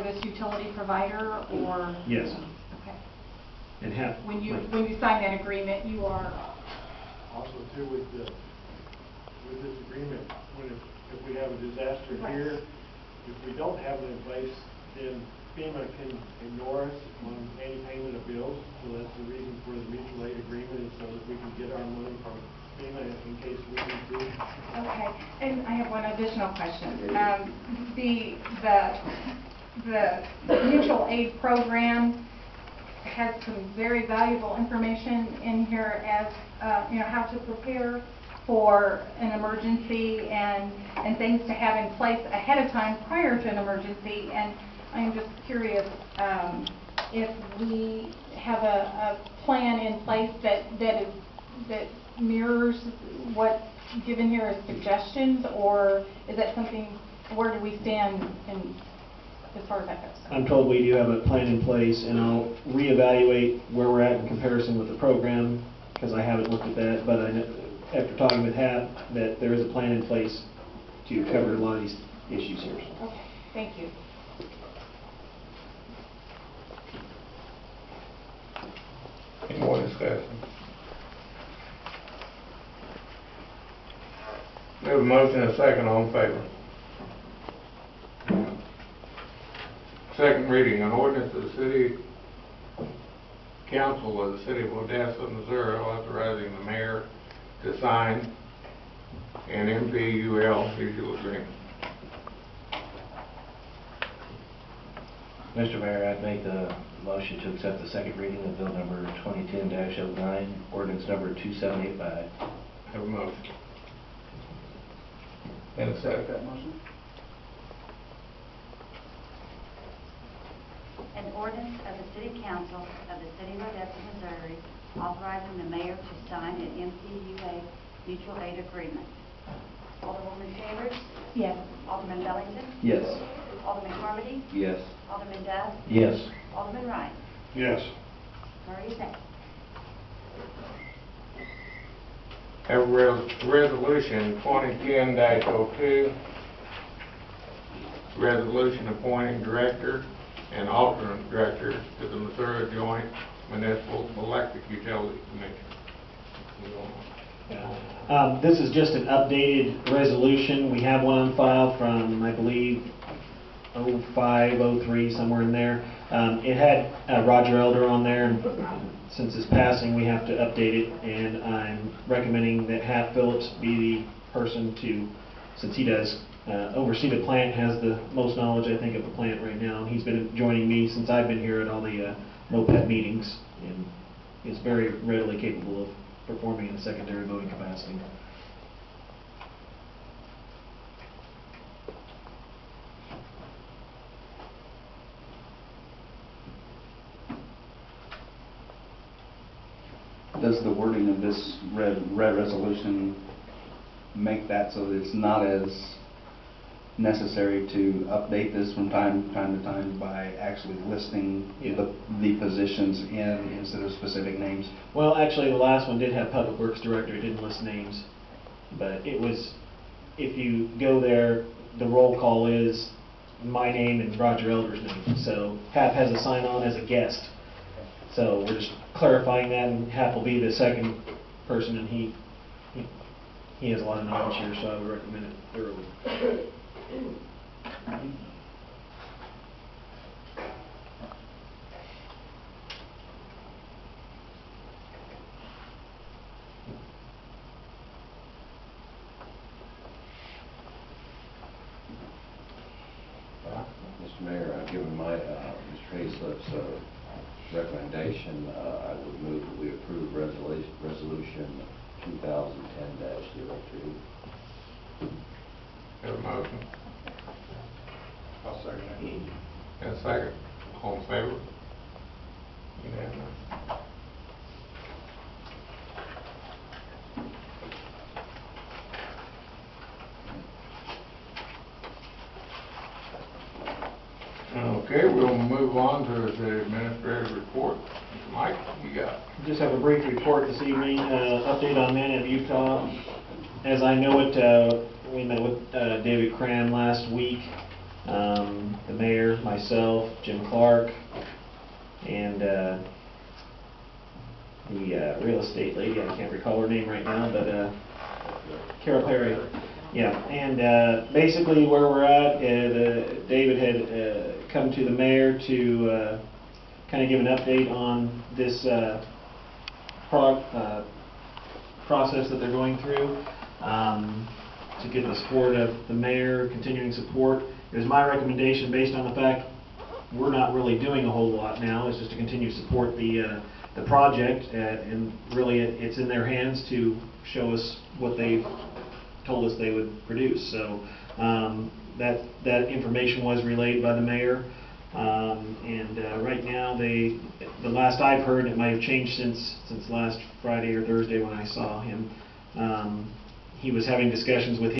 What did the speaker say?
for this utility provider, or? Yes. Okay. And have When you sign that agreement, you are Also, too, with this agreement, if we have a disaster here, if we don't have it in place, then FEMA can ignore us on any payment of bills. So that's the reason for the mutual aid agreement, is so that we can get our money from FEMA in case we need to. okay. And I have one additional question. The mutual aid program has some very valuable information in here as how to prepare for an emergency and things to have in place ahead of time prior to an emergency. And I'm just curious if we have a plan in place that mirrors what's given here as suggestions, or is that something? Where do we stand as far as that goes? I'm told we do have a plan in place, and I'll reevaluate where we're at in comparison with the program, because I haven't looked at that, but I know, after talking with Hap, that there is a plan in place to cover a lot of these issues here. Okay, thank you. Any more discussion? We have a motion and a second. All in favor? Second reading, an ordinance of the City Council of the City of Odessa, Missouri, authorizing the mayor to sign an MPUL mutual agreement. Mr. Mayor, I'd make the motion to accept the second reading of bill number 2010-09, ordinance number 2785. Have a motion. And a second. That motion? An ordinance of the City Council of the City of Odessa, Missouri, authorizing the mayor to sign an MPUA mutual aid agreement. Alderwoman Chambers? Yes. Alderman Bellington? Yes. Alderman Carmody? Yes. Alderman Dove? Yes. Alderman Wright? Yes. Murray Day. Have resolution 2010-02, resolution appointing director and alternate director to the Missouri Joint Municipal Electric Utility Commission. This is just an updated resolution. We have one on file from, I believe, 05, 03, somewhere in there. It had Roger Elder on there, and since his passing, we have to update it, and I'm recommending that Hap Phillips be the person to, since he does oversee the plant, has the most knowledge, I think, of the plant right now. He's been joining me since I've been here at all the MOPET meetings, and is very readily capable of performing in a secondary voting capacity. Does the wording of this red resolution make that so that it's not as necessary to update this from time to time by actually listing the positions in instead of specific names? Well, actually, the last one did have Public Works Director. It didn't list names. But it was, if you go there, the roll call is my name and Roger Elder's name. So Hap has a sign-on as a guest. So we're just clarifying that, and Hap will be the second person, and he has a lot of knowledge here, so I would recommend it thoroughly. Mr. Mayor, given my Mr. Hayslip's recommendation, I would move that we approve resolution 2010-02. Have a motion. I'll second that. And a second. All in favor? Unanimous. Okay, we'll move on to the administrative report. Mike, you got? Just have a brief report this evening, update on Man of Utah. As I know it, we met with David Cram last week, The mayor, myself, Jim Clark, and the real estate lady, I can't recall her name right now, but Carol Perry. Yeah, and basically where we're at, David had come to the mayor to kind of give an update on this process that they're going through, to get the support of the mayor, continuing support. It was my recommendation, based on the fact we're not really doing a whole lot now, is just to continue to support the project, and really it's in their hands to show us what they've told us they would produce. So that information was relayed by the mayor, and right now the last I've heard, it might have changed since last Friday or Thursday when I saw him, he was having discussions with